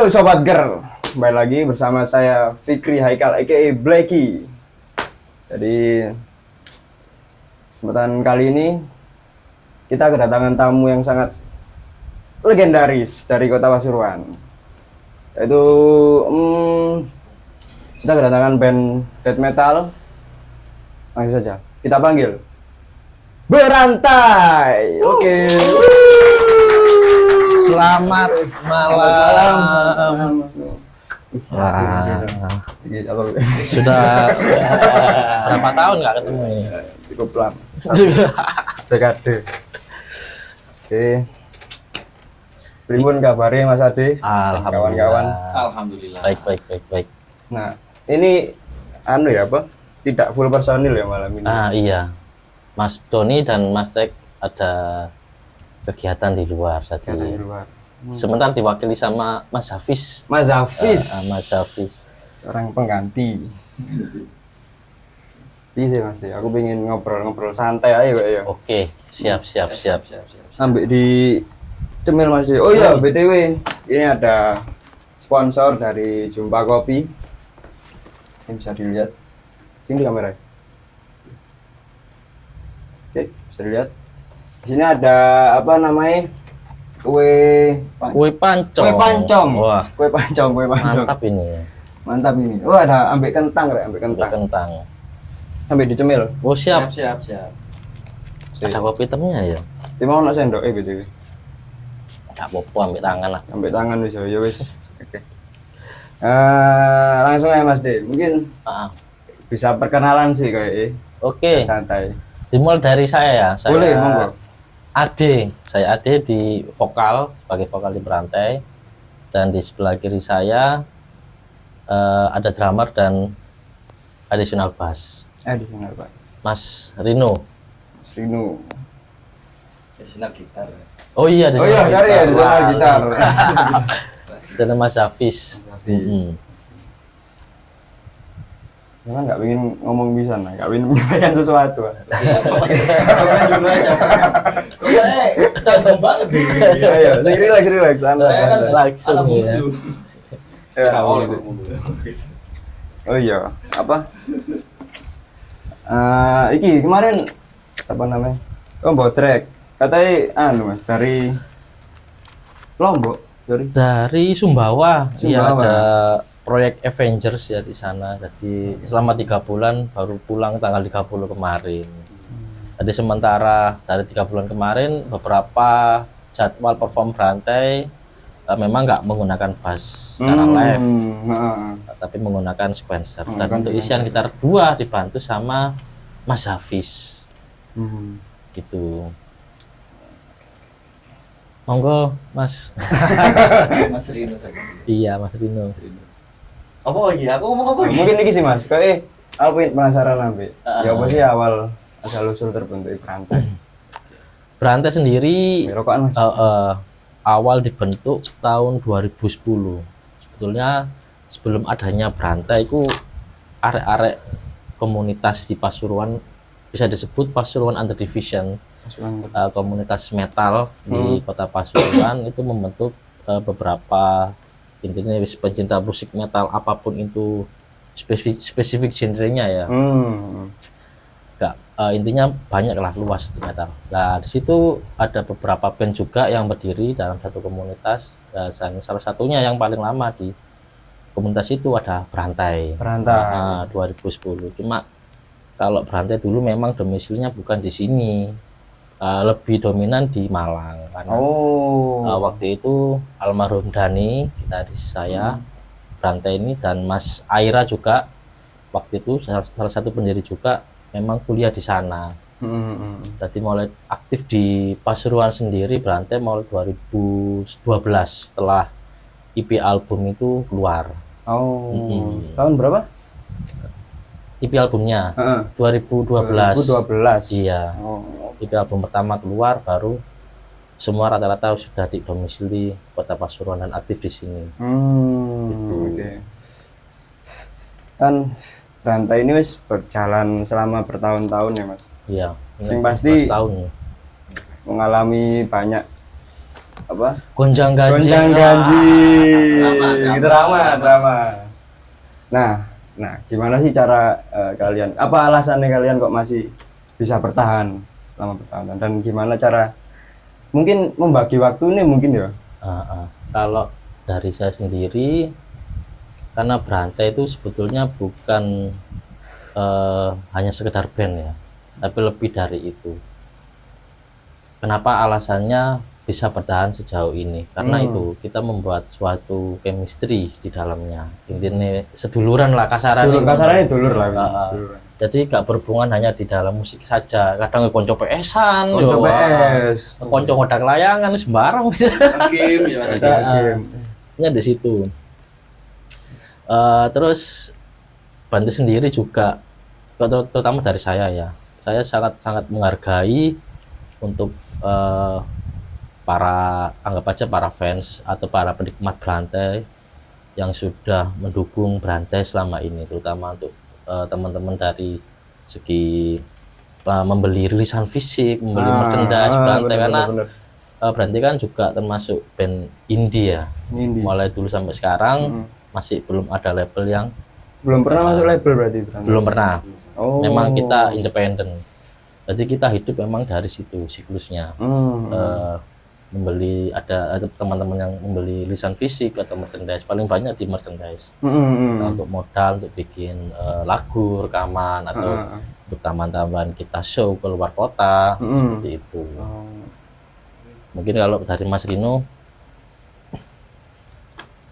Sobat Ger, kembali lagi bersama saya Fikri Haikal aka Blacky. Jadi kesempatan kali ini kita kedatangan tamu yang sangat legendaris dari kota Pasuruan. Yaitu kita kedatangan band death metal. Langsung saja kita panggil Berantai. Oke. Selamat malam. Wah, sudah berapa tahun nggak ketemu ini? Cukup lama. Dekade. Oke. Primun kabarnya Mas Ade? Kawan-kawan. Alhamdulillah. Baik. Nah, ini ya apa? Tidak full personil ya malam ini. Iya. Mas Doni dan Mas Trek ada kegiatan di luar tadi. Di luar. Sementara diwakili sama Mas Hafiz. Mas Hafiz. Mas Hafiz. Seorang pengganti. Iya Mas, aku pengen ngobrol-ngobrol santai aja ya. Oke, siap. Sampai di cemil Mas. Oh iya, BTW, ini ada sponsor dari Jumpa Kopi. Ini bisa dilihat. Sini kamera. Oke, bisa dilihat. Di sini ada apa namanya? Kue pancong. Wah, Kue pancong. Mantap ini. Oh, ada ambek kentang, kentang. Sampai dicemil. Oh, siap. Ada Ada kopi hitamnya ya? Di mau nak sendok BTW. Enggak apa-apa, ambil tangan lah. Ambek tangan wis ya wis. Oke. Langsung ya Mas De. Mungkin bisa perkenalan sih kayak Oke. santai. Dimulai dari saya ya. Boleh, monggo. Saya Ade di vokal, sebagai vokal di Berantai, dan di sebelah kiri saya ada drummer dan additional bass. Additional bass. Mas Rino. Mas Rino. Additional gitar. Oh iya, Cari ya additional gitar. Dan Mas Hafiz. Karena nggak pengen ngomong bisa, nggak pengen menyampaikan sesuatu. Dulu aja. Cantong banget nih. Ayo, relax, santai. Langsung ya. Oh iya, apa? Iki kemarin apa namanya? Botrek. Katanya Mas dari Lombok, Dari Sumbawa. Iya, Sumbawa. ada proyek Avengers ya di sana. Jadi selama 3 bulan baru pulang tanggal 30 kemarin. Jadi sementara dari 3 bulan kemarin beberapa jadwal perform Berantai memang nggak menggunakan bass secara live, tapi menggunakan sequencer. Dan untuk isian gitar 2 dibantu sama Mas Hafiz. Gitu. Monggo Mas. Mas Rino saja. Iya, Mas Rino. Apa lagi? Aku ngomong apa lagi? Mungkin iki sih Mas, kayak aku penasaran sampai. Ya apa sih awal asal usul terbentuk Berantai? Berantai sendiri Rokokan Mas. awal dibentuk tahun 2010. Sebetulnya sebelum adanya Berantai itu arek-arek komunitas di Pasuruan, bisa disebut Pasuruan Under Division, komunitas metal di kota Pasuruan itu membentuk beberapa, intinya pencinta musik metal apapun itu spesifik genrenya ya. Intinya banyak lah, luas di metal. Nah di situ ada beberapa band juga yang berdiri dalam satu komunitas. Salah satunya yang paling lama di komunitas itu ada Berantai. 2010. Cuma kalau Berantai dulu memang domisilinya bukan di sini, lebih dominan di Malang. Karena waktu itu almarhum Dani, gitaris saya, Berantai ini, dan Mas Aira juga waktu itu salah satu pendiri juga, memang kuliah di sana. Jadi mulai aktif di Pasuruan sendiri Berantai mulai 2012 setelah EP album itu keluar. Tahun berapa? EP albumnya 2012. Iya. EP album pertama keluar, baru semua rata-rata sudah didomisili kota Pasuruan dan aktif di sini. Gitu. Okay. Kan Berantai ini wis berjalan selama bertahun-tahun ya Mas. Iya. Yang pasti tahun mengalami banyak apa? Gonjang ganjing. lagi drama. Nah, gimana sih cara kalian? Apa alasannya kalian kok masih bisa bertahan selama bertahun-tahun? Dan gimana cara mungkin membagi waktu ini mungkin ya? Kalau dari saya sendiri, karena Berantai itu sebetulnya bukan hanya sekedar band ya, tapi lebih dari itu. Kenapa alasannya bisa bertahan sejauh ini? Karena itu kita membuat suatu chemistry di dalamnya. Intinya seduluran lah kasarannya. Kasarannya dulur lah. Seduluran. Jadi gak berhubungan hanya di dalam musik saja. Kadang konco PS-an, Konco PS, konco ngodak layangan sembarang. Game ya. Nya di situ. Terus Bantu sendiri juga, terutama dari saya ya. Saya sangat menghargai untuk anggap aja para fans atau para penikmat Berantai yang sudah mendukung Berantai selama ini, terutama untuk teman-teman dari segi membeli rilisan fisik, membeli merchandise Berantai, karena Berantai kan juga termasuk band indie ya. Mulai dulu sampai sekarang masih belum ada label yang belum pernah masuk label berarti Berantai. Belum pernah. Memang kita independen. Jadi kita hidup memang dari situ siklusnya. Membeli, ada teman-teman yang membeli lisan fisik atau merchandise, paling banyak di merchandise. Nah, untuk modal untuk bikin lagu, rekaman, atau untuk tambahan-tambahan kita show ke luar kota, seperti itu. Mungkin kalau dari Mas Rino,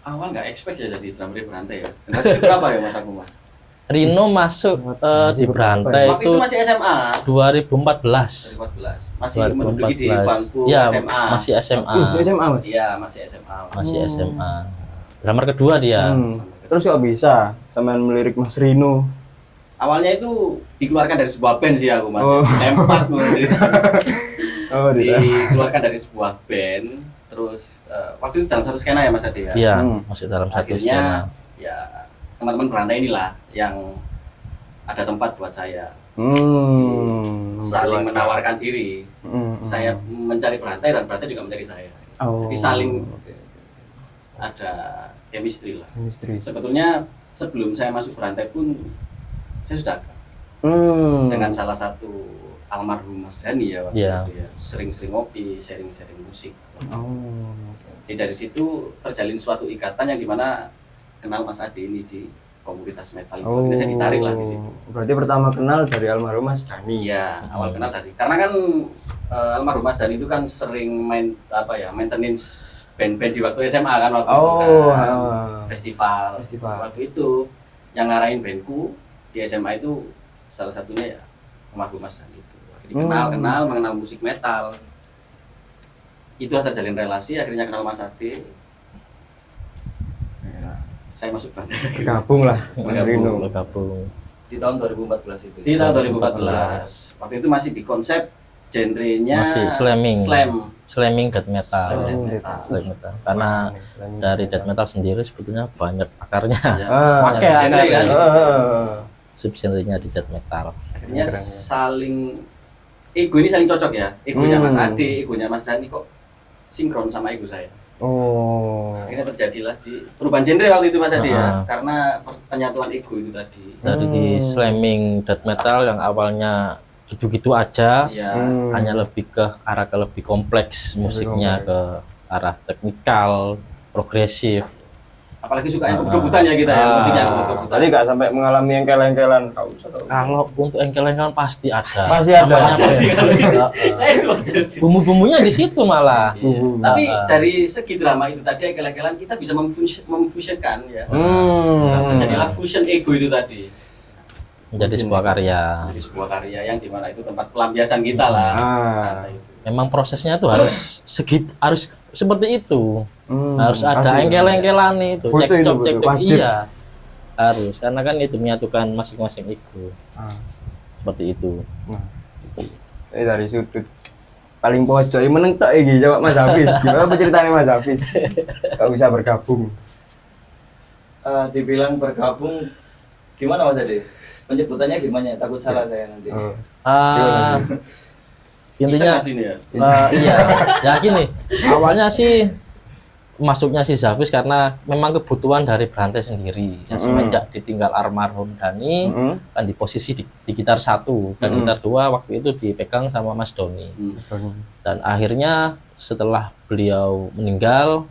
awal nggak expect ya jadi drummer Berantai ya. Masih berapa ya Mas aku Mas? Rino masuk di Berantai Waktu itu masih SMA 2014. 2014. Masih menduduki di bangku ya, SMA. Masih SMA. SMA Mas? Iya, masih SMA. Masih SMA. Drummer kedua dia. Terus kok bisa sampean melirik Mas Rino? Awalnya itu dikeluarkan dari sebuah band sih aku Mas. Tempat dikeluarkan dari sebuah band. Terus waktu itu dalam satu skena ya Mas Adi ya? Iya, masih dalam satu skena. Ya teman-teman Berantai inilah yang ada tempat buat saya. Saling menawarkan diri. Saya mencari Berantai dan Berantai juga mencari saya. Jadi saling ada chemistry lah. Sebetulnya sebelum saya masuk Berantai pun saya sudah dengan salah satu almarhum Mas Dani ya waktu itu ya. Sering-sering ngopi, sharing-sharing musik. Jadi dari situ terjalin suatu ikatan yang dimana kenal Mas Adi ini di komunitas metal itu. Jadi saya ditarik lah di situ. Berarti pertama kenal dari almarhum Mas Dani. Iya, awal kenal dari. Karena kan almarhum Mas Dani itu kan sering maintenance band-band di waktu SMA kan waktu itu kan. Festival. Waktu itu yang ngarahin bandku di SMA itu salah satunya ya almarhum Mas Dani itu. Jadi kenal mengenal musik metal. Itulah terjalin relasi, akhirnya kenal Mas Adi. Saya masuk Berantai. Bergabung lah Mas Rino. Bergabung di tahun 2014 itu. Di tahun 2014. Waktu itu masih di konsep genrenya masih slamming death metal. Slam metal. Karena dari death metal sendiri sebetulnya banyak akarnya. Subgenrenya di death metal. Akhirnya ego ini saling cocok ya. Egonya Mas Adi, egonya Mas Dani kok sinkron sama ego saya. Akhirnya terjadilah di perubahan genre waktu itu Mas Adi ya, karena penyatuan ego itu tadi. Dari di slamming death metal yang awalnya gitu-gitu aja, hanya lebih ke arah lebih kompleks musiknya, ke arah teknikal, progresif. Apalagi suka yang kebut-kebutan ya kita ya, musiknya kebut-kebutan. Tadi nggak sampai mengalami engkel-engkelan. Kalau untuk engkel-engkelan pasti ada. Pasti ada. Bumbu-bumbunya di situ malah. Tapi dari segi drama itu tadi engkel-engkelan kita bisa memfusionkan ya. Jadilah fusion ego itu tadi. Menjadi sebuah karya. Menjadi sebuah karya yang dimana itu tempat pelampiasan kita lah. Memang prosesnya tuh harus seperti itu. Harus ada engkel-engkelan itu, cekcok iya harus, karena kan itu menyatukan masing-masing ego. Seperti itu. Dari sudut paling pojok yang meneng tak iki coba Mas Hafiz. Gimana ceritanya Mas Hafiz kalau bisa bergabung? Dibilang bergabung gimana Mas Ade? Penyebutannya gimana? Takut salah saya nanti. Intinya iya ya gini, awalnya sih masuknya si Zavis karena memang kebutuhan dari Brantai sendiri. Ya, semenjak ditinggal almarhum Dani kan di posisi di gitar 1 dan gitar 2 waktu itu dipegang sama Mas Doni. Dan akhirnya setelah beliau meninggal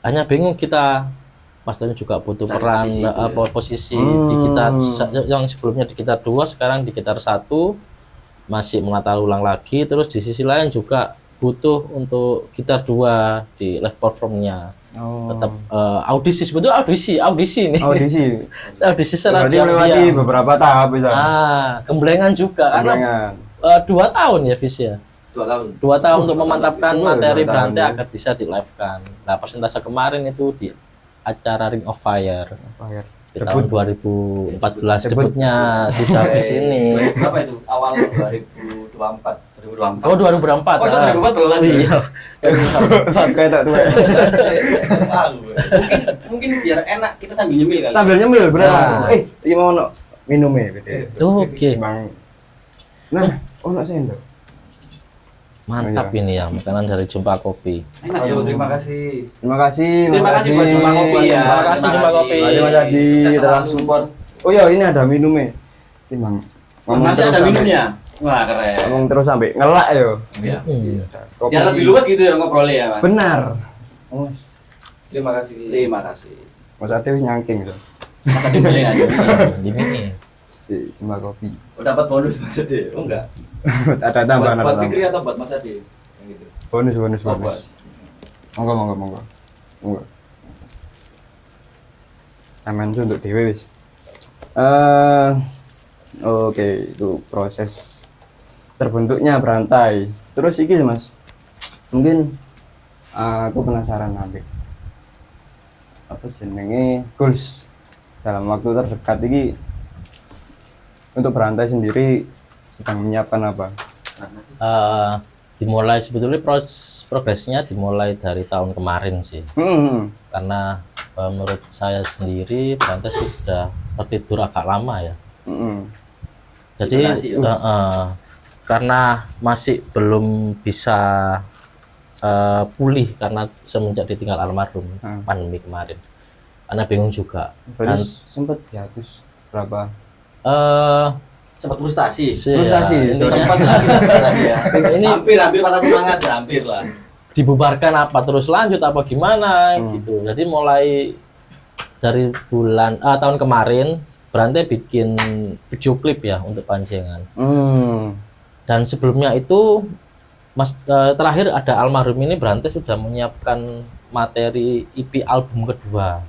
hanya bingung kita, Mas Doni juga butuh peran posisi di gitar yang sebelumnya di gitar 2 sekarang di gitar 1 masih menata ulang lagi, terus di sisi lain juga butuh untuk gitar 2 di live performnya. Tetap audisi, sebetulnya audisi nih. Audisi secara melewati beberapa tahap bisa. Gemblengan juga karena 2 tahun ya Vis ya. 2 tahun untuk memantapkan materi Brantai agar bisa di live kan. Nah persentase kemarin itu di acara Ring of Fire. Di tahun 2014 debutnya si Zavis ini. Berapa itu? Awal 2024. Oh 2004. Oh 2014 iya. Kayak tak tua. Mungkin biar enak kita sambil nyemil kali. Sambil nyemil benar. Iki mau ono minumnya gitu. Oke. Nah, ono sendok. Mantap ini ya makanan dari Jumpa Kopi. Enak ya. Terima kasih. Terima kasih buat Jumpa Kopi ya. Terima kasih Jumpa Kopi. Terima kasih telah support. Oh iya ini ada minumnya. Timbang. Masih ada minumnya. Wah keren. Ngomong terus sampai ngelak yo. Iya. Biar lebih luas gitu ya ngobrolnya ya, Mas. Benar. Terima kasih. Terima kasih. Mas Ade wis nyangking gitu. Masa dibeli aja. Di sini. Cuma kopi. Oh dapat bonus Mas Ade? Oh enggak. Ada tambahan. Buat Fikri atau buat Mas Ade? Yang gitu. Bonus. Oh, buat. Monggo. Taman itu untuk dewe wis. Oke, itu proses terbentuknya Brantai. Terus iki Mas. Mungkin aku penasaran nanti. Apa jenenge goals dalam waktu terdekat ini untuk Brantai sendiri sedang menyiapkan apa? Dimulai sebetulnya progresnya dimulai dari tahun kemarin sih. Karena menurut saya sendiri Brantai sudah tertidur agak lama ya. Jadi karena masih belum bisa pulih karena semenjak ditinggal almarhum pandemi kemarin. Karena bingung juga. Berarti sempat hiatus berapa? Sempat frustasi. Ini Sempat ya. Ini hampir patah semangat ya, hampir lah. Dibubarkan apa terus lanjut apa gimana gitu. Jadi mulai dari bulan tahun kemarin Brantai bikin video klip ya untuk Panjenengan. Dan sebelumnya itu terakhir ada almarhum ini Brantai sudah menyiapkan materi EP album kedua.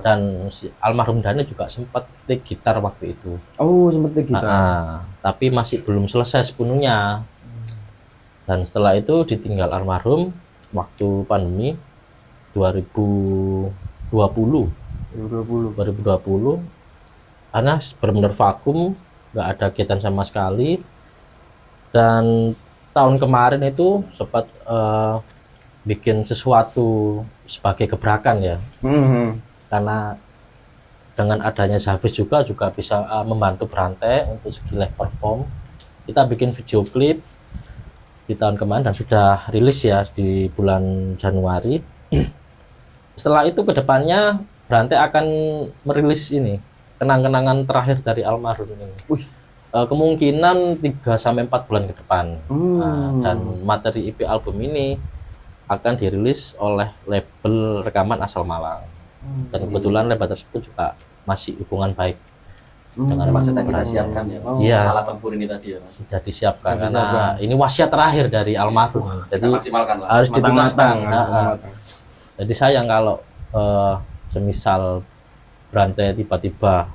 Dan si almarhum Dani juga sempat take gitar waktu itu. Oh, sempat take gitar. Tapi masih belum selesai sepenuhnya. Dan setelah itu ditinggal almarhum waktu pandemi 2020. Karena benar-benar vakum, nggak ada kegiatan sama sekali. Dan tahun kemarin itu sempat bikin sesuatu sebagai gebrakan ya. Karena dengan adanya Zavis juga bisa membantu Brantai untuk segi live perform. Kita bikin video klip di tahun kemarin dan sudah rilis ya di bulan Januari. Setelah itu kedepannya Brantai akan merilis ini kenang-kenangan terakhir dari almarhum ini. Kemungkinan 3-4 bulan ke depan. Dan materi EP album ini akan dirilis oleh label rekaman asal Malang. Dan kebetulan label tersebut juga masih hubungan baik dengan Mas yang kita siapkan ya. Iya. Alat tempur ini tadi ya, Mas. Sudah disiapkan karena ini wasiat terakhir dari almarhum. Jadi maksimalkan lah. harus dituntaskan. Jadi sayang kalau semisal Brantai tiba-tiba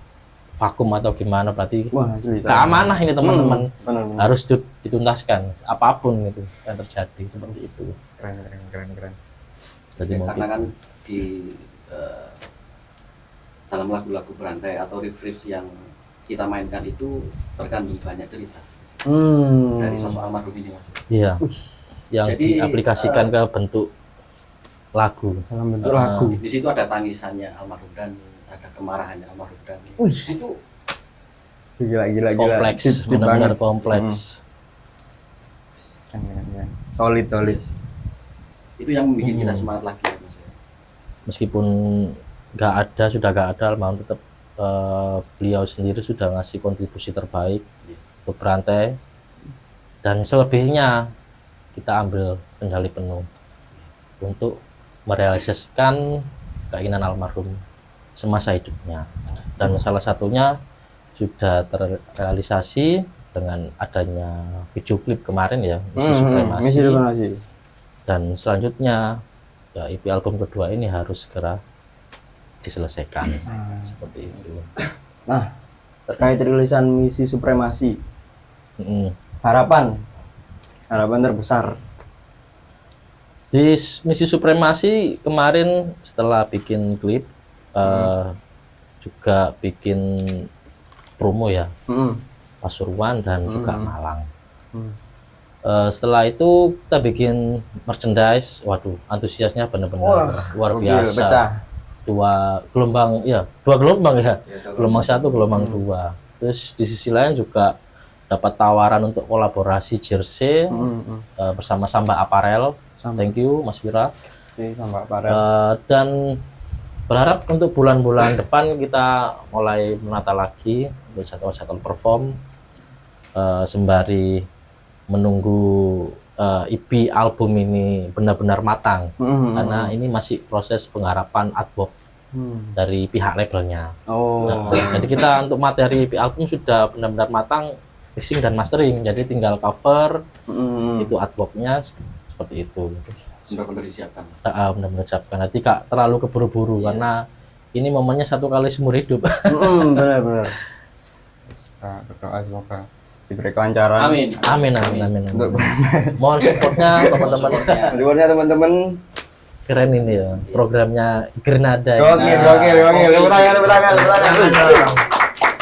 vakum atau gimana, berarti keamanah ini teman-teman harus dituntaskan apapun itu yang terjadi seperti itu. Keren. Jadi karena kan di dalam lagu-lagu Brantai atau riff-riff yang kita mainkan itu terkandung banyak cerita dari sosok almarhum ini, Mas. Iya. Yang jadi, diaplikasikan ke bentuk lagu. Dalam bentuk lagu. Di situ ada tangisannya almarhum Dani, ada kemarahannya almarhum Dani. Itu gila. Kompleks, benar-benar kompleks. Solid. Itu yang membuat kita semangat lagi ya, Mas. meskipun sudah nggak ada almarhum, tetap beliau sendiri sudah ngasih kontribusi terbaik untuk berantai, dan selebihnya kita ambil kendali penuh untuk merealisasikan keinginan almarhum semasa hidupnya, dan salah satunya sudah terrealisasi dengan adanya video klip kemarin ya, Misi Supremasi. Dan selanjutnya ya EP album kedua ini harus segera diselesaikan seperti itu. Nah, terkait rilisan Misi Supremasi, harapan terbesar di Misi Supremasi kemarin setelah bikin klip, juga bikin promo ya, Pasuruan dan juga Malang. Setelah itu kita bikin merchandise, waduh antusiasnya benar-benar luar biasa. Pecah. Dua gelombang ya, gelombang 1, gelombang 2. Terus di sisi lain juga dapat tawaran untuk kolaborasi jersey bersama Samba Apparel. Thank you Mas Wira. Samba Apparel. Dan berharap untuk bulan-bulan depan kita mulai menata lagi untuk jadwal-jadwal perform, sembari menunggu EP album ini benar-benar matang, karena ini masih proses penggarapan artwork dari pihak labelnya. Jadi kita untuk materi EP album sudah benar-benar matang, mixing dan mastering, jadi tinggal cover, itu artworknya seperti itu. Benar-benar disiapkan. Benar-benar disiapkan. Nanti Kak terlalu keburu-buru karena ini momennya satu kali seumur hidup. Benar-benar. Kita berdoa semoga diberi kelancaran. Amin. Mohon supportnya teman-teman. Keren ini ya programnya Grenada. Gokil.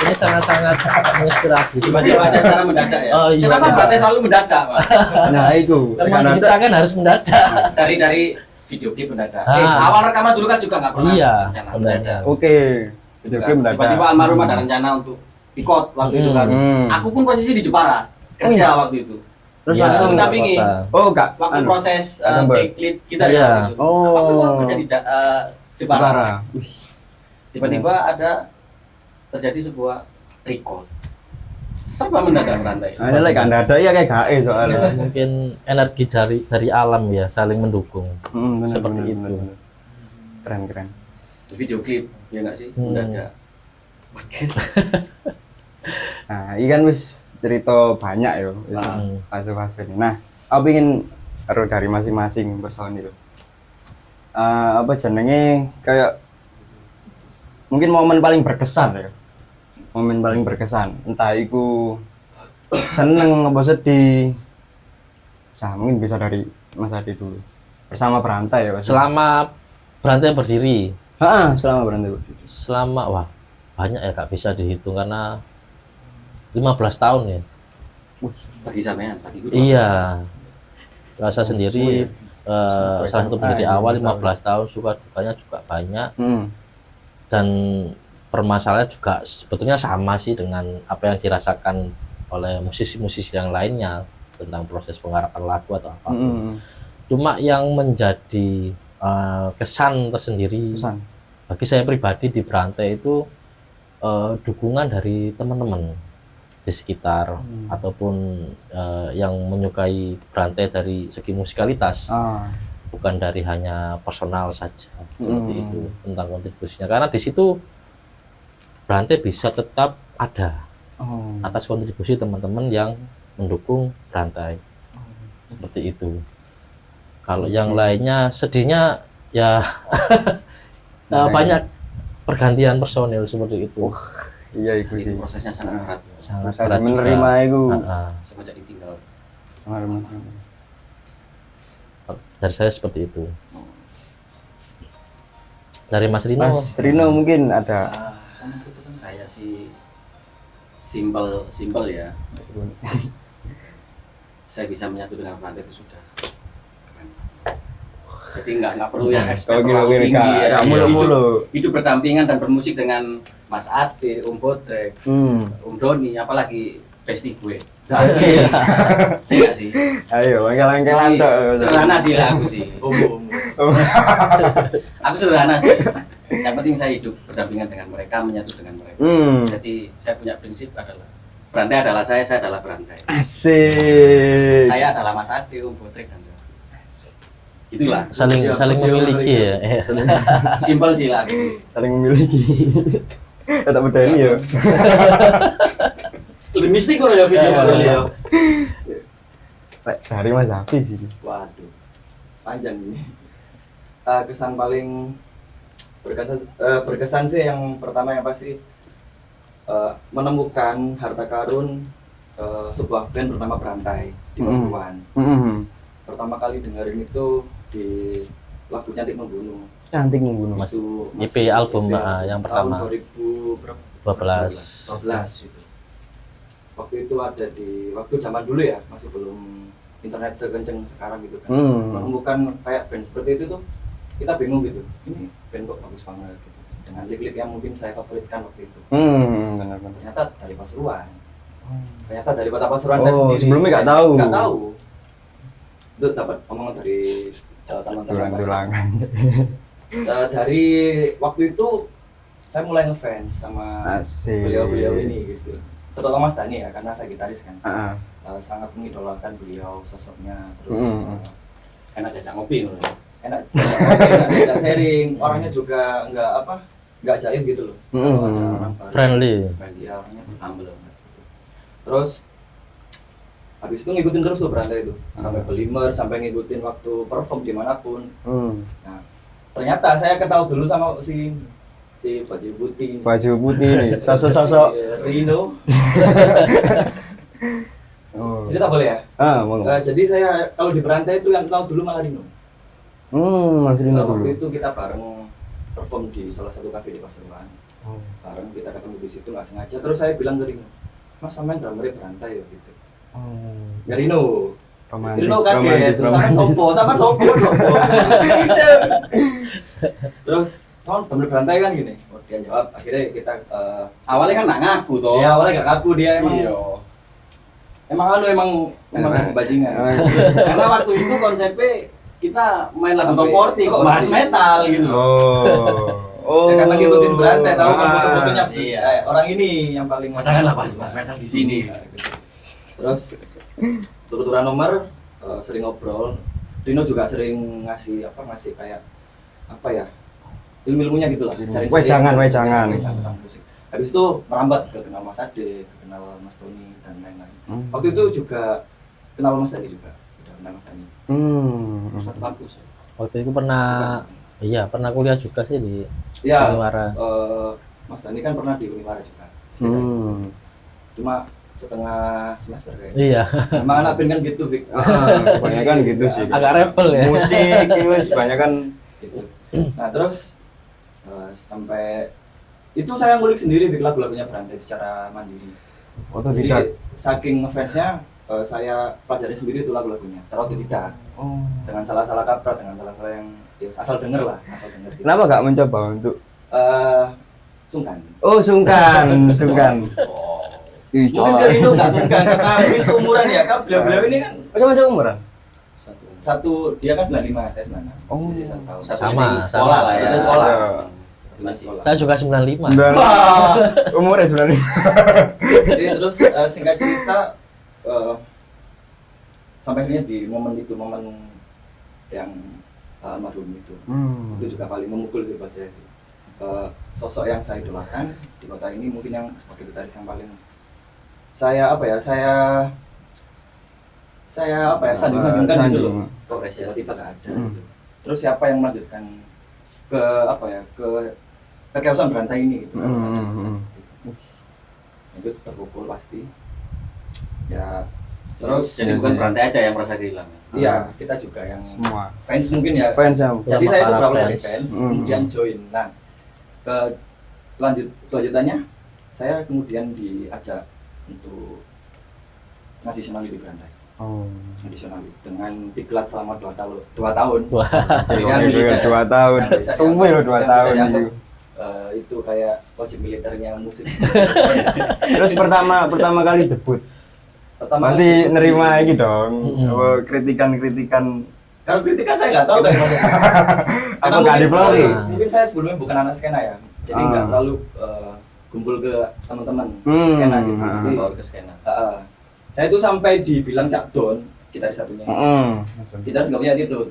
Ini sangat-sangat menginspirasi. Tiba-tiba aja secara mendadak ya. Oh, iya. Kenapa berarti selalu mendadak, Pak? Nah itu Memang diciptakan harus mendadak. Dari video klip mendadak. Awal rekaman dulu kan juga nggak pernah rencana mendadak. Oke. Video klip mendadak. Tiba-tiba almarhum ada rencana untuk ikut waktu itu kan. Aku pun posisi di Jepara kerja waktu itu. Terus langsung mendampingi. Kak. Waktu proses take lead kita Iya. waktu itu. Aku mau kerja di Jepara. Tiba-tiba ada terjadi sebuah record. Serba mendadak berantai. Ada lagi kan ada ya kayak gae soalnya. Mungkin energi dari alam ya, saling mendukung. Seperti itu. Keren. Video klip ya nggak sih? Mendadak. Nah, ikan wis cerita banyak yo, fase-fase ini. Nah, aku ingin dari masing-masing personil. Apa jenenge kayak mungkin momen paling berkesan ya. Momen paling berkesan, entah itu seneng apa sedih. Mungkin bisa dari Mas Adi dulu. Bersama berantai ya, Mas. Selama berantai berdiri. Selama berantai berdiri. Banyak ya Kak, bisa dihitung karena 15 tahun ya. Bagi sampean, bagi gue. Iya. Rasa sendiri salah satu pendiri awal 15 tahun, suka dukanya juga banyak. Dan permasalahan juga sebetulnya sama sih dengan apa yang dirasakan oleh musisi-musisi yang lainnya tentang proses penggarapan lagu atau apapun. Cuma yang menjadi kesan tersendiri bagi saya pribadi di berantai itu dukungan dari teman-teman di sekitar ataupun yang menyukai berantai dari segi musikalitas, bukan dari hanya personal saja seperti itu tentang kontribusinya, karena di situ berantai bisa tetap ada atas kontribusi teman-teman yang mendukung berantai seperti itu. Kalau yang lainnya sedihnya ya banyak pergantian personil seperti itu. Iya itu sih. Prosesnya sangat berat. Sangat Proses berat menerima juga. itu. Semenjak ditinggal. Dari saya seperti itu. Dari Mas Rino. Mas Rino mungkin ada. Saya sih simple ya. Saya bisa menyatu dengan berantai itu sudah keren. Jadi nggak perlu yang expert terlalu tinggi ya. Hidup berdampingan dan bermusik dengan Mas Ade, Om Bodrek, Om Doni, apalagi bestie gue. Asik. Enggak sih. Ayo, angkel-angkelan tok. Sederhana sih lah aku sih. Aku sederhana sih. Yang penting saya hidup berdampingan dengan mereka, menyatu dengan mereka. Jadi saya punya prinsip adalah berantai adalah saya adalah berantai. Asik. Saya adalah Mas Ade, Om Botrek dan saya. Itulah. Saling memiliki ya. Simpel sih lah. Gitu. Saling memiliki. Tak beda ini ya. Lebih mistik kok ya video. Dari Mas Hafiz sih. Waduh, panjang ini. Kesan paling berkesan sih yang pertama yang pasti menemukan harta karun sebuah band bernama Berantai di Pasuruan. Pertama kali dengerin itu di lagu Cantik Membunuh. Cantik Membunuh. Mas Itu EP album yang pertama. Tahun 2012 itu. Waktu itu ada di waktu zaman dulu ya, masih belum internet sekenceng sekarang gitu kan. Menemukan kayak band seperti itu tuh kita bingung gitu. Ini band kok bagus banget gitu. Dengan lirik yang mungkin saya favoritkan waktu itu. Benar-benar. Ternyata dari Pasuruan. Ternyata dari kota Pasuruan saya sendiri. Sebelumnya nggak tahu. Nggak tahu. Itu dapat omongan dari teman-teman. Tulang-tulangan. Dari waktu itu saya mulai ngefans sama Asik. beliau-beliau ini gitu. Terutama Mas Dani ya, karena saya gitaris kan. Sangat mengidolakan beliau sosoknya, terus Enak jajak ngopi loh. enak diajak sharing, orangnya juga nggak jaim gitu loh. Kalau ada orang baru, Friendly. ya, orangnya Humble. terus habis itu ngikutin terus tuh Berantai itu sampai Belimer, sampai ngikutin waktu perform dimanapun. Nah, ternyata saya ketahui dulu sama si baju putih Ini, sosok-sosok Rino. Cerita boleh ya? Mau. Jadi saya kalau di Berantai itu yang kenal dulu malah Rino. Mas Rino dulu. Waktu itu kita bareng perform di salah satu kafe di Pasuruan. Bareng kita ketemu di situ nggak sengaja. Terus saya bilang ke Rino, Mas sampean drummer Berantai ya gitu. Ya Rino. Rino kaget. Sama sopo. Terus temen Berantai kan gini. Dia jawab. Akhirnya kita Awalnya kan nggak ngaku toh. ya awalnya nggak ngaku dia emang. Iya. Emang bajingan. Karena waktu itu konsepnya kita main lagu top 40 kok bahas metal gitu. Oh. Ya, karena ngikutin Berantai tahu kan foto-fotonya Iya. orang ini yang paling Janganlah bahas metal di sini. Terus tutur-turan nomor sering ngobrol. Rino juga sering ngasih kayak ilmu-ilmunya gitulah. Jangan. Tentang musik. Habis itu merambat ke kenal Mas Ade, ke kenal Mas Tony dan lain-lain. Waktu itu juga kenal Mas Ade juga. Udah kenal Mas Tony. Satu kampus. Waktu itu pernah kuliah juga sih di Ya, Univara. Mas Dani kan pernah di Univara juga. Cuma setengah semester kayaknya. Iya. Emang anak band kan gitu, Vic. Kebanyakan gitu sih. Agak rebel ya. Musik itu kebanyakan Gitu. Nah, terus sampai itu saya ngulik sendiri Vic lagu-lagunya Berantai secara mandiri. otodidak. Jadi saking ngefansnya saya pelajari sendiri tuh lagu-lagunya secara otodidak. Dengan salah-salah kaprah, dengan salah-salah yang asal denger gitu. Kenapa nggak mencoba untuk Sungkan. Oh, sungkan. Ih, Mungkin dari itu nggak sungkan karena mungkin seumuran ya kan beliau-beliau ini kan sama umuran. satu dia kan 95, saya 96. Oh. Jadi 1 tahun. Sama. Sekolah lah ya. Ada sekolah. Masih. Saya juga 95. Umurnya 95. Jadi terus singkat cerita sampai akhirnya di momen yang almarhum itu juga paling memukul sih buat saya sih. Sosok yang saya idolakan di kota ini mungkin yang sebagai gitaris yang paling saya sanjung-sanjungkan gitu loh. Kok tiba-tiba gak ada gitu. Terus siapa yang melanjutkan ke kekeosan Berantai ini gitu. Itu terpukul pasti. Ya terus Jadi bukan Berantai aja yang merasa kehilangan. iya, kita juga yang Semua fans mungkin ya. fans yang Jadi saya itu para berawal dari fans. fans, kemudian join. Nah, kelanjutannya saya kemudian diajak untuk tradisional di Berantai. Tradisional dengan diklat selama 2 tahun. Jadi kan 2 tahun. Sumpah loh 2 tahun itu. Itu kayak wajib militernya musik. Terus pertama kali debut pertama pasti kali nerima ini dong. Apa kritikan-kritikan kalau kritikan saya nggak tahu dari mana. apa nggak dipelori? Mungkin saya sebelumnya bukan anak skena ya, jadi nggak terlalu kumpul ke teman-teman skena gitu. Jadi baru ke skena. Saya itu sampai dibilang Cak Don, kita di satunya. Kita harus nggak punya attitude.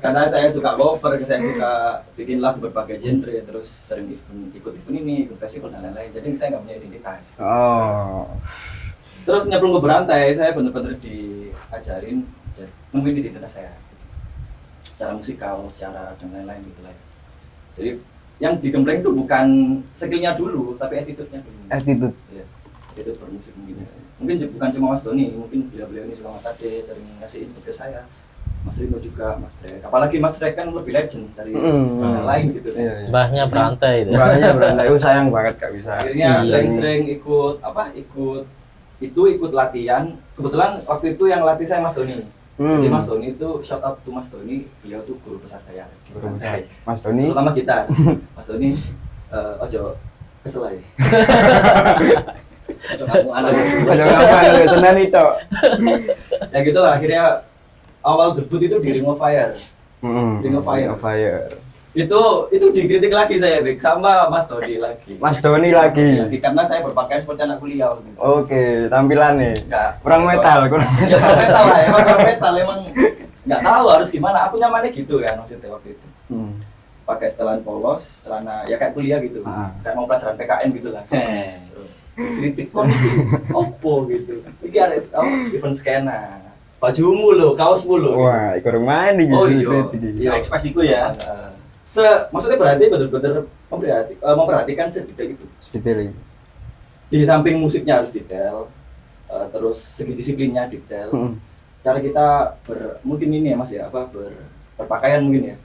Karena saya suka cover, saya suka bikin lagu berbagai genre, terus sering ikut event ini, ikut festival dan lain-lain. Jadi saya nggak punya identitas. Terus nyemplung ke berantai, saya benar-benar diajarin nemuin identitas saya secara musikal, secara dan lain-lain gitu lah. Jadi yang digembleng itu bukan skillnya dulu, tapi attitude-nya dulu. Attitude. Ya, attitude bermusik mungkin. Mungkin bukan cuma Mas Doni, mungkin beliau-beliau ini juga Mas Ade sering ngasih input ke saya. Mas Rino juga, Mas Drek. Apalagi Mas Drek kan lebih legend dari yang lain gitu. Mbahnya berantai itu. Mbahnya berantai, sayang banget gak bisa. Akhirnya sering-sering ikut latihan. Kebetulan waktu itu yang latih saya Mas Doni. Jadi Mas Doni itu shout out to Mas Doni, beliau tuh guru besar saya di berantai. Mas Doni. Terutama gitar. Mas Doni ojo kesel aja. Anak senang itu. Ya gitu lah, akhirnya awal debut itu di Ring of Fire. Ring of Fire. Itu dikritik lagi saya, Bek, sama Mas Doni lagi. Mas Doni lagi. Karena saya berpakaian seperti anak kuliah gitu. Oke, tampilannya. Enggak. Kurang metal, kurang. Ya kurang metal lah, kurang metal emang nggak tahu harus gimana. Aku nyamannya gitu kan maksudnya waktu itu. Pakai setelan polos, celana ya kayak kuliah gitu. Kayak mau pelajaran PKN gitu lah. Kritik kon opo gitu. Iki ada event skena. Bajumu lo, kaosmu lo. Wah, ikut main di Oh gitu. iya, ekspresiku ya. Maksudnya berarti benar-benar memperhatikan sedetail itu. Sedetail. Di samping musiknya harus detail, terus segi disiplinnya detail. Cara kita mungkin ini ya Mas ya, berpakaian mungkin ya.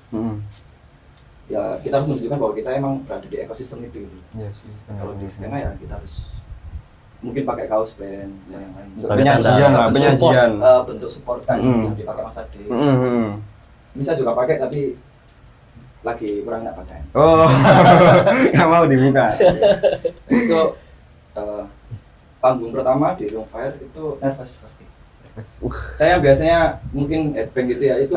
Ya kita harus menunjukkan bahwa kita emang berada di ekosistem itu gitu. Iya sih. Kalau di skena ya kita harus mungkin pakai kaos band dan yang lain. Penyajian lah, penyajian. Bentuk support kan yang dipakai Mas Ade. Bisa juga pakai tapi lagi kurang enak badan. Oh, nggak mau dibuka. Itu panggung pertama di Ring of Fire itu nervous pasti. Saya biasanya mungkin headbang gitu ya, itu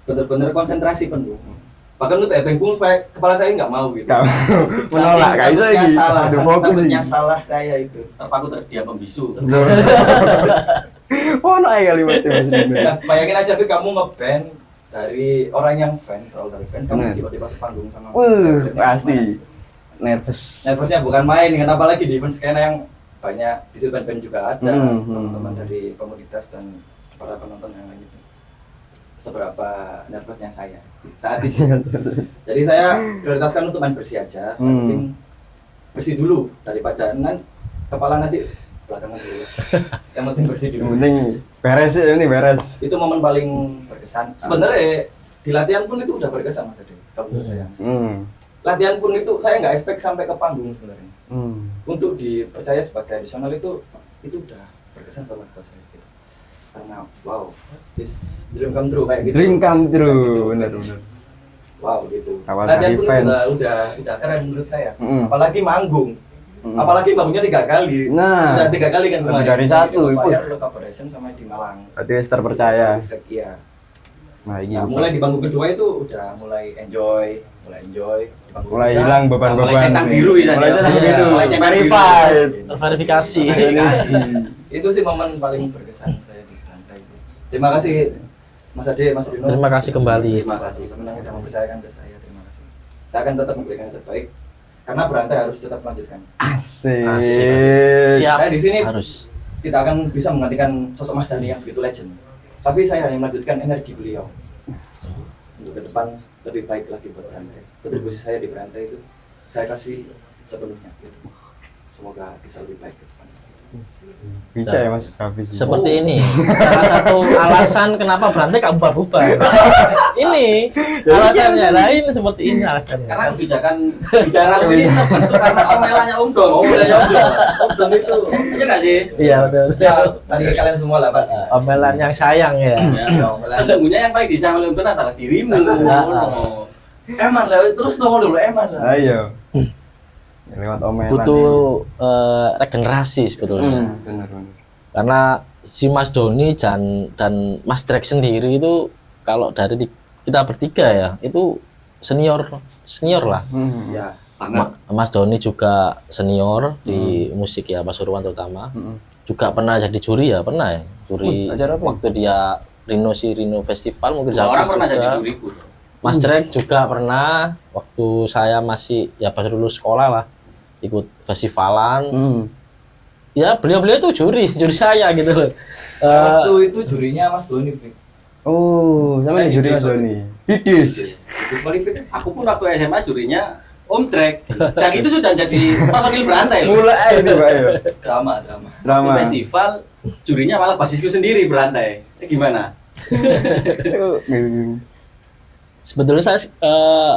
benar-benar konsentrasi penuh. Bahkan untuk headbang pun kepala saya nggak mau gitu. Menolak, kayak saya gitu. Takutnya salah saya itu. Terpaku terdiam pembisu. Oh, naik kalimatnya. Bayangin aja, Fik, kamu ngeband dari orang yang terlalu dari fan, kamu tiba-tiba sepanggung sama. Pasti nervous. Nervousnya bukan main, kan apalagi di event skena yang banyak di situ band-band juga ada, teman-teman dari komunitas dan para penonton yang lain itu. Seberapa nervousnya saya saat itu. Jadi saya prioritaskan untuk main bersih aja, penting bersih dulu daripada kepala nanti belakangan dulu. Yang penting bersih dulu. Yang penting beres ini beres. Itu momen paling berkesan. Sebenarnya di latihan pun itu udah berkesan Mas Ade. Kalau menurut saya. Latihan pun itu saya nggak expect sampai ke panggung sebenarnya. Untuk dipercaya sebagai additional itu udah berkesan banget buat saya gitu. Karena wow, this dream come true kayak gitu. Dream come true, benar. Wow gitu. Latihan pun udah keren menurut saya. Apalagi manggung. Apalagi bangunnya 3 kali. Nah, udah 3 kali kan kemarin. Dari 1 itu. Fire collaboration sama di Malang. Berarti terpercaya. Iya. Nah, mulai di bangku kedua itu udah mulai enjoy. Mulai hilang beban-beban. Mulai centang biru ya. Mulai centang biru. Mulai centang biru. Verified. Terverifikasi. Itu sih momen paling berkesan saya di lantai sih. Terima kasih Mas Ade, Mas Rino. Terima kasih kembali. Terima kasih karena sudah mempercayakan ke saya. Terima kasih. Saya akan tetap memberikan yang terbaik karena berantai harus tetap melanjutkan. Asik. Siap. Saya di sini harus. Kita akan bisa menggantikan sosok Mas Dani yang begitu legend. Tapi saya hanya melanjutkan energi beliau untuk ke depan lebih baik lagi buat berantai. Kontribusi saya di berantai itu saya kasih sepenuhnya gitu. Semoga bisa lebih baik ke depan. Bisa ya Mas habis. Seperti ini. Salah satu alasan kenapa berantai gak bubar-bubar. Ini alasannya lain seperti ini alasannya. Karena kebijakan bicara ini terbentuk karena omelannya Om Don. Om Don itu. Iya nggak sih? Iya betul. Ya, tadi kalian semua lah pasti. Omelan yang sayang ya. Sesungguhnya yang paling disayang oleh Om Don adalah dirimu. Eman lah, terus ngomong dulu Eman lah. Ayo. lewat omelan butuh regenerasi sebetulnya. benar Karena si Mas Doni dan Mas Drek sendiri itu kalau dari kita bertiga ya itu senior lah. Ya, banget. Mas Doni juga senior di musik ya, Pasuruan terutama. Juga pernah jadi juri ya, pernah ya juri acara apa? waktu dia Rino Festival mungkin Dua orang Zavis pernah jadi juga. juriku. Mas Drek juga pernah waktu saya masih ya pas lulus sekolah lah ikut festivalan. Ya beliau itu juri saya gitu loh. Waktu itu jurinya Mas Doni, Fik. oh sama Saya juri Mas Didis. Doni Didis Diskualifikasi. Aku pun waktu SMA jurinya Om Drek. Dan itu sudah jadi personil berantai loh. mulai itu Pak ya Drama. drama Di festival jurinya malah basisku sendiri berantai. Gimana? Sebetulnya saya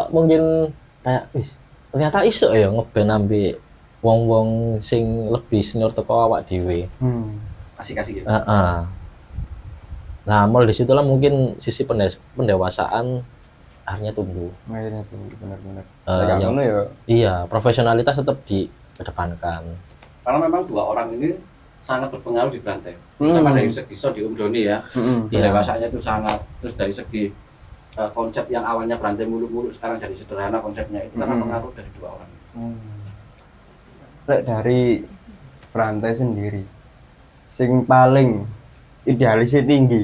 mungkin kayak ternyata iso ya ngeband ambil wong-wong sing lebih senior teko awak dhewe. Kasih-kasih gitu. Nah, mulai disitulah mungkin sisi pendewasaan akhirnya tumbuh. akhirnya tuh benar-benar yang- ngono ya Iya, profesionalitas tetap dikedepankan. Karena memang dua orang ini sangat berpengaruh di berantai. Sama dari segi sound di Om Doni ya. Pendewasaannya itu sangat. Terus dari segi konsep yang awalnya berantai mulu-mulu sekarang jadi sederhana konsepnya itu karena pengaruh dari dua orang. Lek dari berantai sendiri sing paling idealisnya tinggi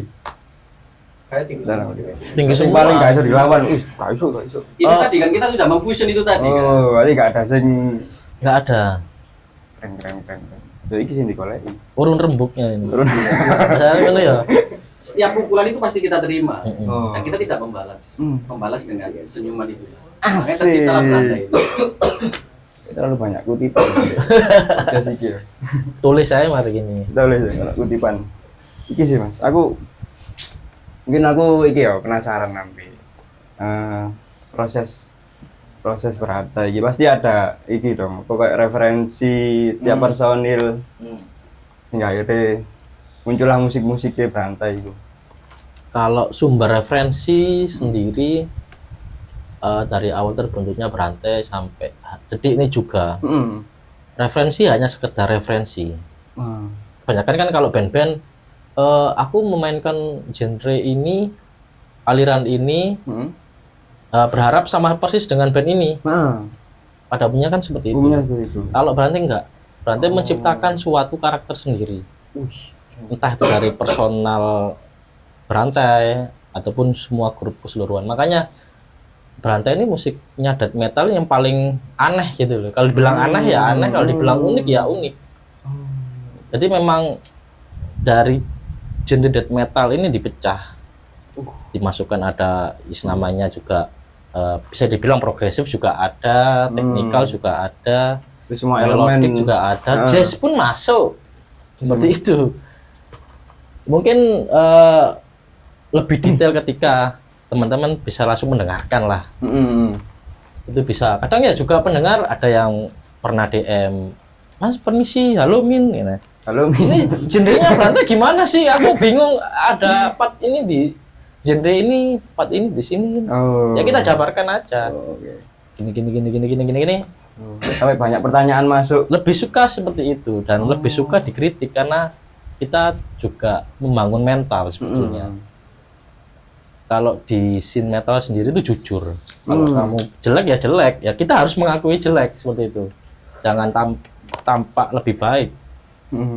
Kayak tinggi Sana, semua. Tinggi sing semua. paling gak bisa dilawan gak iso Itu tadi kan kita sudah memfusion itu tadi kan. oh berarti gak ada sing Nggak ada keren jadi iki sing digoleki urun rembuknya ini. Saya kan ya. Setiap pukulan itu pasti kita terima. Oh. Dan kita tidak membalas. Membalas dengan senyuman itu. Asik. Makanya terciptalah berantai itu. terlalu banyak kutipan ya sih kira Tulis saya mari gini. kita boleh kalau kutipan iki sih Mas aku iki ya penasaran nanti proses berantai iki pasti ada iki dong pokoknya referensi tiap personil hingga akhirnya muncullah musik-musiknya berantai itu Kalau sumber referensi sendiri dari awal terbentuknya berantai sampai detik ini juga referensi hanya sekedar referensi. Kebanyakan kan kalau band-band aku memainkan genre ini, aliran ini, berharap sama persis dengan band ini. Pada umumnya kan seperti itu. Kalau berantai enggak, berantai menciptakan suatu karakter sendiri. Entah itu dari personal berantai ataupun semua grup keseluruhan. Makanya berantai ini musiknya death metal yang paling aneh gitu loh. Kalau dibilang aneh ya aneh, kalau dibilang unik ya unik. Jadi memang dari genre death metal ini dipecah, dimasukkan ada namanya juga bisa dibilang progresif juga ada, teknikal juga ada, itu semua melodic elemen juga ada, jazz pun masuk seperti itu. Mungkin lebih detail ketika teman-teman bisa langsung mendengarkan lah. Itu bisa. Kadang ya juga pendengar ada yang pernah DM, Mas permisi, halo Min, gitu. halo Ini genrenya berantai gimana sih? Aku bingung. Ada part ini di genre ini, part ini di sini. oh. Ya kita jabarkan aja. Oke. Gini. Sampai banyak pertanyaan masuk Lebih suka seperti itu dan lebih suka dikritik karena kita juga membangun mental sebetulnya. Kalau di scene metal sendiri itu jujur. Kalau kamu jelek ya jelek, ya kita harus mengakui jelek seperti itu. Jangan tampak lebih baik.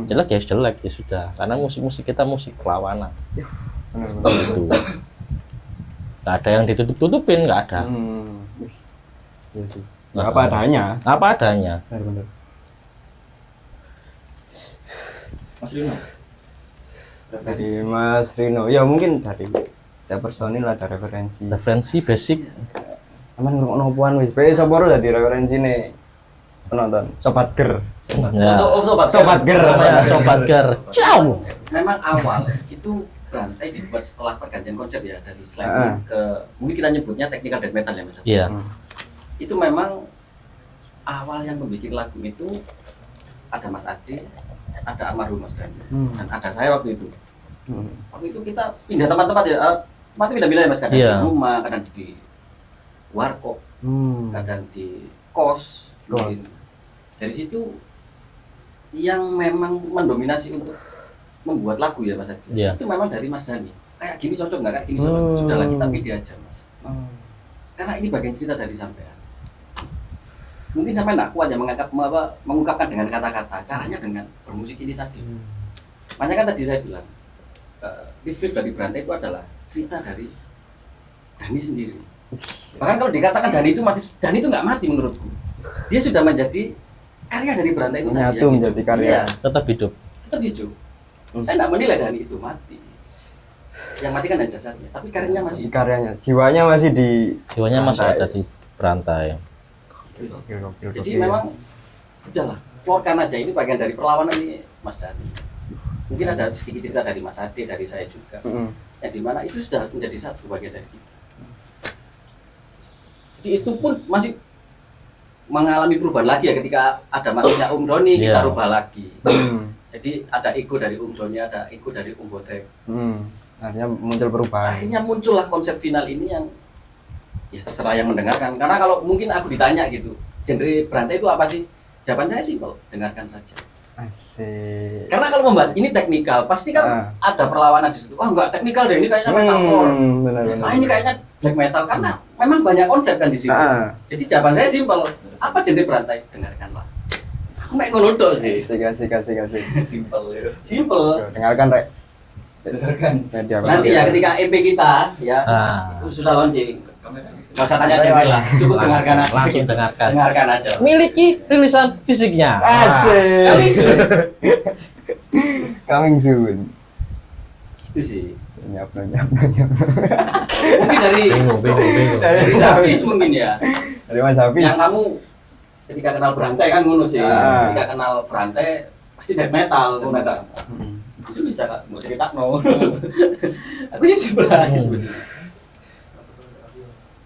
Jelek ya jelek ya sudah. Karena musik-musik kita musik perlawanan. Seperti itu. Gak ada yang ditutup-tutupin, nggak ada. Iya sih. Apa adanya Apa adanya. benar-benar Mas Rino. dari Mas Rino ya mungkin dari tiap personil ada referensi Referensi basic. sama ngrungokno opoan wis bae sapa ro dadi referensi nih penonton sobat ger Ya. sobat ger Namanya Sobat Ger. Ciao. Memang awal itu berantai dibuat setelah pergantian konsep ya dari slang ke mungkin kita nyebutnya technical death metal ya Mas. Iya. Itu memang awal yang membuat lagu itu ada Mas Ade, ada almarhum Mas Dani, dan ada saya waktu itu. Waktu itu kita pindah tempat-tempat ya, tempatnya pindah-pindah ya Mas, kadang Iya. di rumah, kadang di warkop, kadang di kos, mungkin. Dari situ yang memang mendominasi untuk membuat lagu ya Mas Adi. Iya. Itu memang dari Mas Dhani. Kayak gini cocok nggak, kayak gini cocok. Sudahlah kita pede aja Mas. Karena ini bagian cerita dari sampean. Mungkin sampai nggak kuat ya mengungkapkan dengan kata-kata. Caranya dengan bermusik ini tadi. Makanya kan tadi saya bilang, riff dari Berantai itu adalah cerita dari Dhani sendiri. Bahkan kalau dikatakan Dhani itu mati, Dhani itu nggak mati menurutku. Dia sudah menjadi karya dari Berantai itu tadi. Nyatu menjadi karya. Iya, Tetap hidup. tetap hidup. Saya nggak menilai Dhani itu mati. Yang mati kan hanya jasadnya, tapi karyanya masih hidup. Karyanya, jiwanya masih di Jiwanya masih Berantai. ada di Berantai. Jadi memang udahlah, florkan aja, ini bagian dari perlawanan ini Mas Dhani. Mungkin ada sedikit cerita dari Mas Ade, dari saya juga. Yang dimana itu sudah menjadi satu bagian dari kita. Jadi itu pun masih mengalami perubahan lagi ya ketika ada masuknya Doni, kita rubah lagi. Jadi ada ego dari Doni, ada ego dari Botrek. Akhirnya muncul perubahan. Akhirnya muncullah konsep final ini yang ya terserah yang mendengarkan. Karena kalau mungkin aku ditanya gitu, genre Berantai itu apa sih? Jawaban saya simpel, dengarkan saja. Asik. Karena kalau membahas ini teknikal, pasti kan ada perlawanan di situ. Wah enggak teknikal deh, ini kayaknya metalcore. Benar-benar. Ah ini kayaknya black metal karena memang banyak konsep kan di situ. Jadi jawaban saya simpel. Apa genre Berantai? Dengarkanlah. Aku mek ngono tok sih. Asik. Simpel ya. Simpel. Dengarkan, Rek. Dengarkan. Media Nanti ya ketika EP kita ya sudah launching. Gak usah tanya cewek lah, cukup dengarkan aja. Langsung dengarkan. Dengarkan aja. Miliki rilisan fisiknya. Asik. Coming soon. Itu sih. Nyap. Mungkin dari Bingung. dari Hafiz mungkin ya. Dari Mas Hafiz. Yang kamu ketika kenal Berantai kan ngono sih. Ketika kenal Berantai pasti death metal. Itu bisa Kak, mau cerita no. Aku sih sebelah sebenarnya.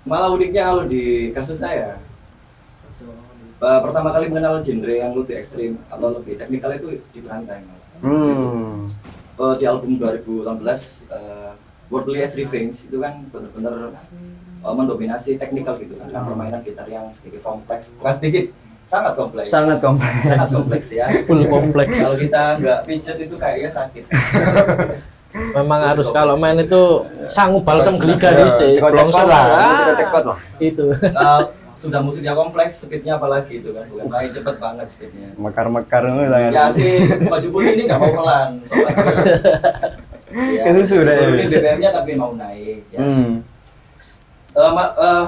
Malah uniknya kalau di kasus saya, pertama kali mengenal genre yang lebih ekstrim atau lebih teknikal itu di Berantai. Di album 2018 Worldly as Revenge itu kan benar-benar mendominasi teknikal gitu kan, permainan gitar yang sedikit kompleks, bukan sedikit, sangat kompleks ya. Full kompleks. Kalau kita nggak pijet itu kayaknya sakit. Memang harus kalau main itu sanggup balsam geliga di sini. Cekot lah. Itu. Sudah musiknya kompleks, speednya apalagi itu kan, bukan main cepet banget speednya. Mekar lah. Ya si baju putih ini nggak mau pelan, soalnya Kesusu dah ya. Ini BBM-nya tapi mau naik. Ya.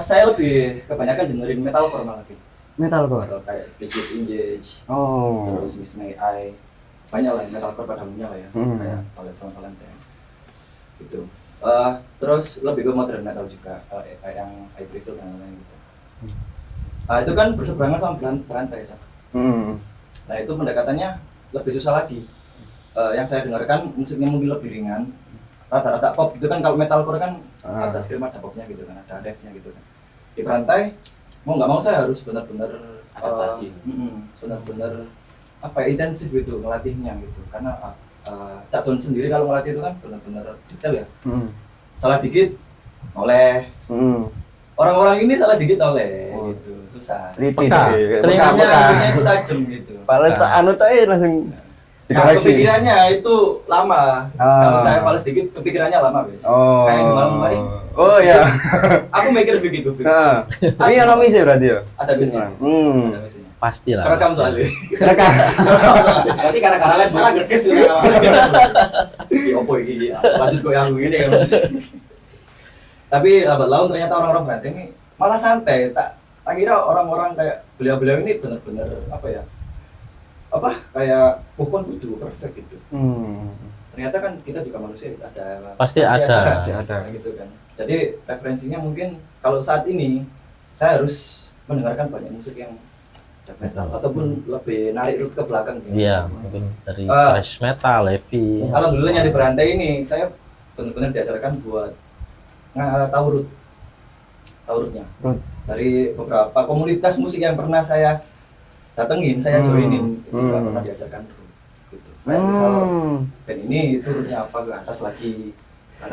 Saya lebih kebanyakan dengerin metalcore malah gitu. Metalcore. Metal kayak Vicious Engage, Oh. terus Miss May I, banyak lah metalcore pada umumnya lah ya, kayak Palette from Valentine. Gitu. Terus lebih ke modern metal juga, kayak yang I Prevail dan lain-lain gitu. Itu kan berseberangan sama Berantai. Nah itu pendekatannya lebih susah lagi. Yang saya dengarkan musiknya mungkin lebih ringan, rata-rata pop gitu kan. Kalau metalcore kan ada scream, ada popnya gitu kan, ada refnya gitu kan. Di Berantai mau nggak mau saya harus benar-benar adaptasi, benar-benar apa ya, intensif gitu ngelatihnya gitu, karena Cak Don sendiri kalau ngelatih itu kan benar-benar detail ya. Salah dikit oleh orang-orang ini salah dikit oleh gitu, susah. Telinganya itu tajam gitu. Pales anu teh langsung dikoreksi. Kepikirannya itu lama. Kalau saya pales dikit kepikirannya lama, guys. Kayak gimana kemarin. Oh iya. Aku mikir begitu. Ini ada misi berarti ya? Ada misinya. Ada misinya. Pastilah. Rekam soalnya. Berarti karena lain salah gerges sudah. Iya opo iki. Lanjut kok yang ini kan. Tapi lambat laun ternyata orang-orang Berantai ini malah santai. Tak kira orang-orang kayak beliau-beliau ini benar-benar apa ya? Kayak pokoknya kudu perfect gitu. Ternyata kan kita juga manusia, pasti ada gitu kan. Jadi referensinya mungkin kalau saat ini saya harus mendengarkan banyak musik yang death metal ataupun lebih narik root ke belakang gitu. Iya, mungkin dari thrash metal, heavy. Alhamdulillahnya di Berantai ini saya benar-benar diajarkan buat tahu rootnya. Dari beberapa komunitas musik yang pernah saya datengin, saya joinin, itu juga pernah diajarkan root gitu. Kayak misal band ini rootnya apa, ke atas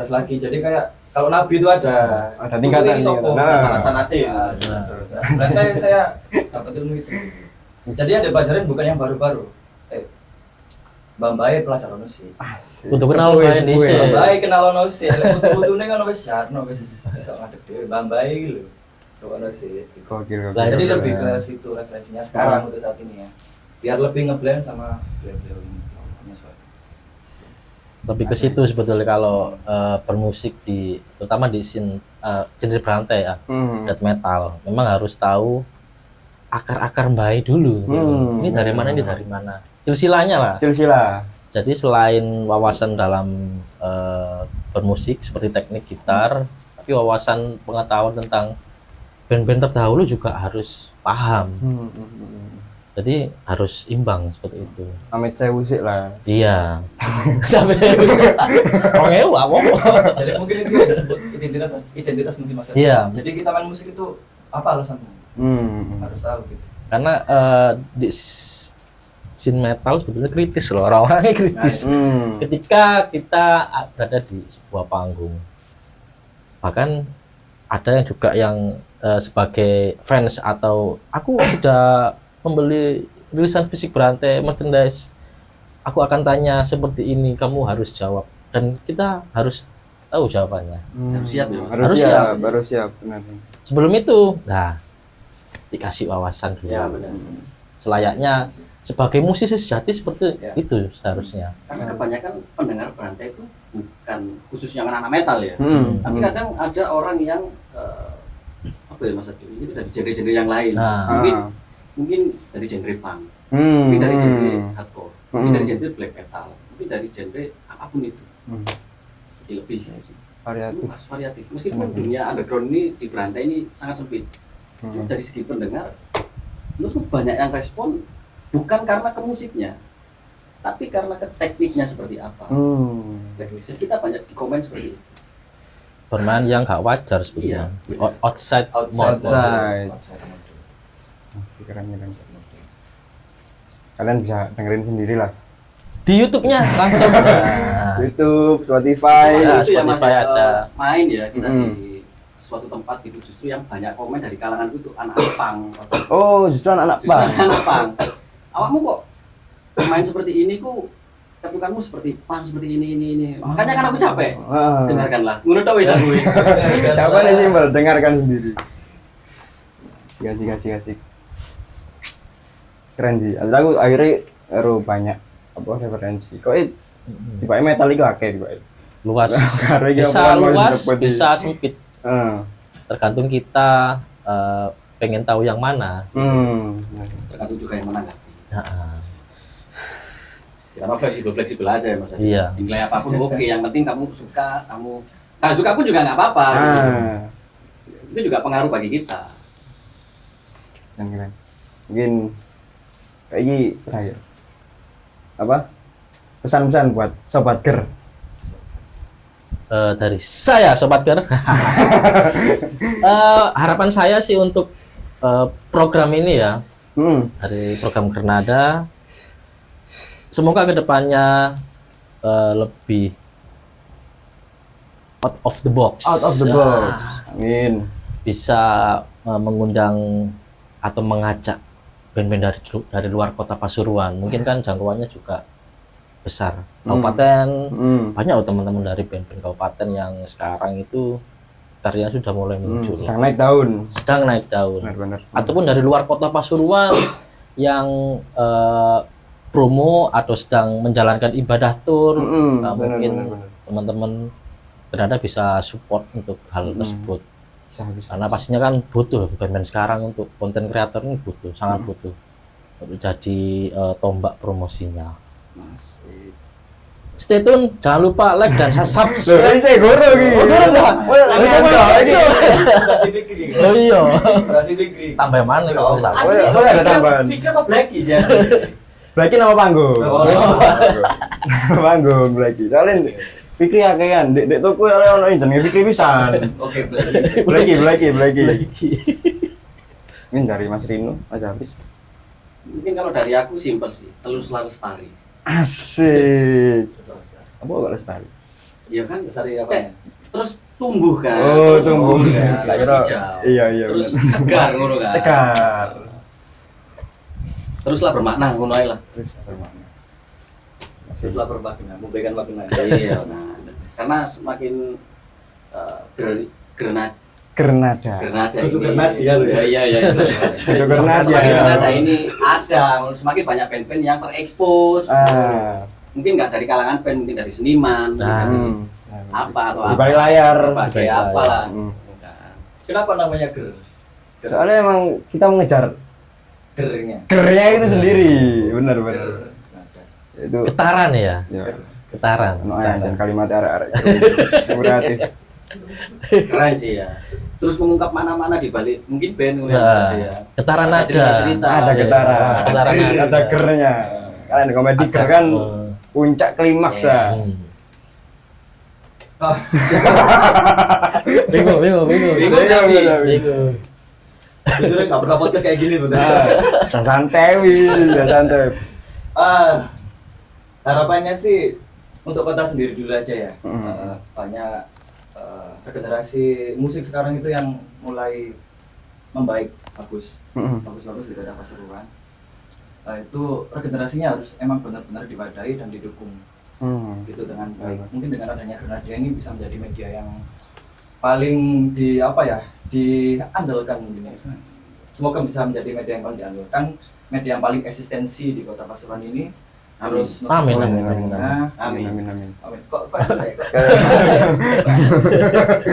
lagi. Jadi kayak kalau Nabi itu ada tingkatan. Sangat-sangat ya. Berantai saya dapat ilmu itu. Jadi yang dipelajarin bukan yang baru-baru. Bambai pelajaran sih. Untuk kenal main di sini. Bambai kenal ono sih. Butuh-butuhnya kan wis jarno wis bisa ngadep dhewe Bambai gitu. Ono sih. Gokil. Jadi lebih ke situ referensinya sekarang untuk saat ini ya. Biar lebih ngeblend sama beliau ini. Lebih ke situ sebetulnya kalau bermusik di terutama di scene genre berantai ya, death metal memang harus tahu akar-akar Mbai dulu gitu. Ini dari mana, ini dari mana, silsilahnya lah. Silsilah. Jadi selain wawasan dalam bermusik seperti teknik gitar, tapi wawasan pengetahuan tentang band-band terdahulu juga harus paham. Jadi harus imbang seperti itu. Amit saya musik lah. Iya. Sampai orang apa? Jadi mungkin itu yang disebut identitas mungkin Mas. Iya. Jadi kita main musik itu apa alasannya? Harus tahu gitu. Karena di scene metal sebetulnya kritis loh, orang-orangnya kritis. Ketika kita berada di sebuah panggung, bahkan ada yang juga yang sebagai fans atau aku sudah membeli rilisan fisik berantai merchandise, aku akan tanya seperti ini, kamu harus jawab, dan kita harus tahu jawabannya. Harus siap ya. Harus siap, benar. Sebelum itu, nah dikasih wawasan dulu. Ya, benar. Selayaknya sebagai musisi sejati seperti itu seharusnya. Karena kebanyakan pendengar berantai itu bukan khususnya anak-anak metal ya. Tapi kadang ada orang yang apa ya Mas Adi, ini dari genre-genre yang lain. Mungkin dari genre punk, mungkin dari genre hardcore, mungkin dari genre black metal, mungkin dari genre apapun itu. Jadi lebih variatif. Meskipun dunia underground ini di berantai ini sangat sempit. Cuma dari segi pendengar, menurutku banyak yang respon bukan karena ke musiknya, tapi karena ke tekniknya seperti apa. Teknisnya kita banyak di komen seperti itu. Bermain yang gak wajar sebetulnya. Outside mode. Keren. Kalian bisa dengerin sendiri lah. Di YouTube-nya langsung. YouTube, Spotify. Itu ya Mas, Spotify ada. main ya kita di suatu tempat gitu, justru yang banyak komen dari kalangan itu anak-anak pang. Oh, justru anak-anak pang. Anak pang. Awakmu kok main seperti ini ku ketukanmu seperti pang seperti ini. Makanya kan aku capek. Dengarkanlah. Menurut aku bisa gue. Jawabannya simpel, dengarkan sendiri. Asik. Keren sih. Aku akhirnya banyak apa referensi. Kok tiba metal itu akeh tiba. Luas. Bisa luas, bisa sempit. Tergantung kita pengen tahu yang mana. Tergantung juga yang menanggapi. Kita mau fleksibel aja ya Mas. Iya. Nilai apapun oke, yang penting kamu suka, kamu nggak suka pun juga nggak apa-apa. Itu juga pengaruh bagi kita. Keren. Mungkin kayak gini terakhir. Apa? Pesan-pesan buat Sobat Ger. Dari saya Sobat Ger. Harapan saya sih untuk program ini ya, dari program Gernada, semoga kedepannya lebih out of the box. Amin. Bisa mengundang atau mengajak band-band dari luar kota Pasuruan. Mungkin kan jangkauannya juga besar. Kabupaten banyak loh teman-teman dari band-band kabupaten yang sekarang itu karyanya sudah mulai muncul. Sedang naik daun. Benar. Ataupun dari luar kota Pasuruan yang promo atau sedang menjalankan ibadah tur. Mungkin teman-teman Gernada bisa support untuk hal tersebut. Karena pastinya kan butuh band-band sekarang untuk konten kreator ini sangat butuh untuk jadi tombak promosinya. Stay tune, jangan lupa like dan subscribe. Saya guru gitu. Oh iya. Berhasil dikri. Tambah mana kalau bisa. Ada tambahan. Pikir apa Blacky sih? Blacky nama panggung. Panggung Blacky. Soalnya Fikri akean, dek toko ono jenenge Fikri pisan. Oke, Blacky. Ini dari Mas Rino, Mas Hafiz. Mungkin kalau dari aku simpel sih, Telus Lestari. Asik. Apa kok lestari? Iya kan, Lestari apa? Terus tumbuh kan. Tumbuh. Terus hijau. Iya. Terus segar ngono kan. Segar. teruslah bermakna ngono ae lah. Terus bermakna. Teruslah bermakna, memberikan makna. Iya, nah, karena semakin Grenada Itu ini. Grenada ya lo ya. Iya. Itu Grenada. Semakin Grenada ini ada, semakin banyak band-band yang terekspos. Mungkin nggak dari kalangan band, mungkin dari seniman, mungkin dari apa atau di balik layar. berbagai apa lah. Kenapa namanya ger? Soalnya emang kita mengejar Gernya. gernya itu sendiri, benar. Grenada. Itu Getaran ya, ya. getaran. Dan kalimat arek-arek kreatif. Keren sih ya. Terus mengungkap mana-mana di balik mungkin band Nah, ya. getaran Ada aja. cerita-cerita. Ada getaran, Getaran ada gernya. Kalian di komedi ger kan puncak klimaks ya. Bingung. Bingung tapi. Bingung. Jujur nggak pernah podcast kayak gini betul. Santai. Harapannya sih untuk kota sendiri dulu aja ya. Mm. Banyak regenerasi musik sekarang itu yang mulai membaik, bagus di kota Pasuruan. Itu regenerasinya harus emang benar-benar diwadahi dan didukung gitu dengan baik. Mungkin dengan adanya Grenada ini bisa menjadi media yang paling diandalkan mungkin ya. Semoga bisa menjadi media yang paling diandalkan, media yang paling eksistensi di kota Pasuruan ini. Harus Amin. Amin. Kok saya kok.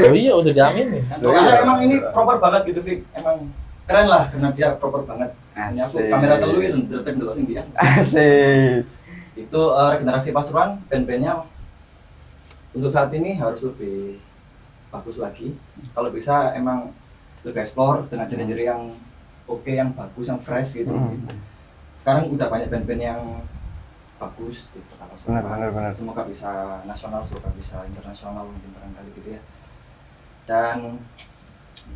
Oh iya udah diamin nih. Karena emang ini proper banget gitu, Fik. Emang keren lah karena dia proper banget. Ini aku Asik. kamera telu itu detek dulu sing dia. Asik. Itu regenerasi Pasuruan, band-bandnya untuk saat ini harus lebih bagus lagi. Kalau bisa emang lebih explore dengan genre yang oke, yang bagus, yang fresh gitu. Sekarang udah banyak band-band yang bagus di kota Pasuruan. Benar. Semoga bisa nasional, semoga bisa internasional mungkin barangkali gitu ya. Dan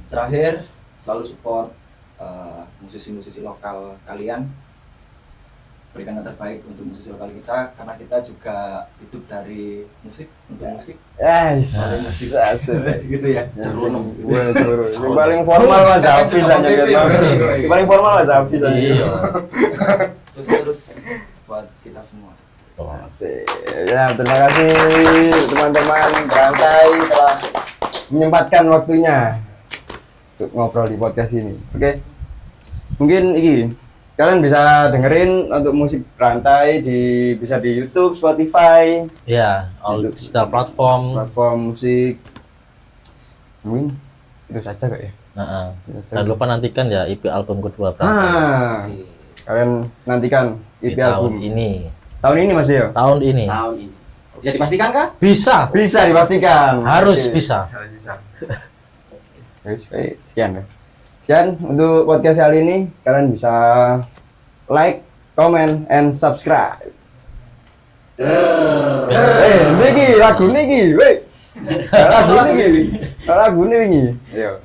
terakhir selalu support musisi-musisi lokal kalian. Berikan yang terbaik untuk musisi lokal kita karena kita juga hidup dari musik untuk musik. Gitu ya. Yang paling formal Mas Hafiz aja Yang paling formal Mas Hafiz aja. Sukses terus buat kita semua. Asik. Ya, terima kasih teman-teman Berantai telah menyempatkan waktunya untuk ngobrol di podcast ini. Oke. Mungkin kalian bisa dengerin untuk musik Berantai bisa di YouTube, Spotify, Ya, all digital platform musik. Mungkin itu saja kak ya. Jangan lupa nantikan ya EP album kedua Berantai. Kalian nantikan di EP album tahun ini. Tahun ini Mas Dio? Tahun ini. Tahun ini. Bisa dipastikan kah? Bisa. Bisa dipastikan. Harus Oke. bisa. Sekian ya. Sekian untuk podcast kali ini. Kalian bisa like, comment, and subscribe. Niki lagu niki, weh. Lagu niki. Lagu niki. Yo.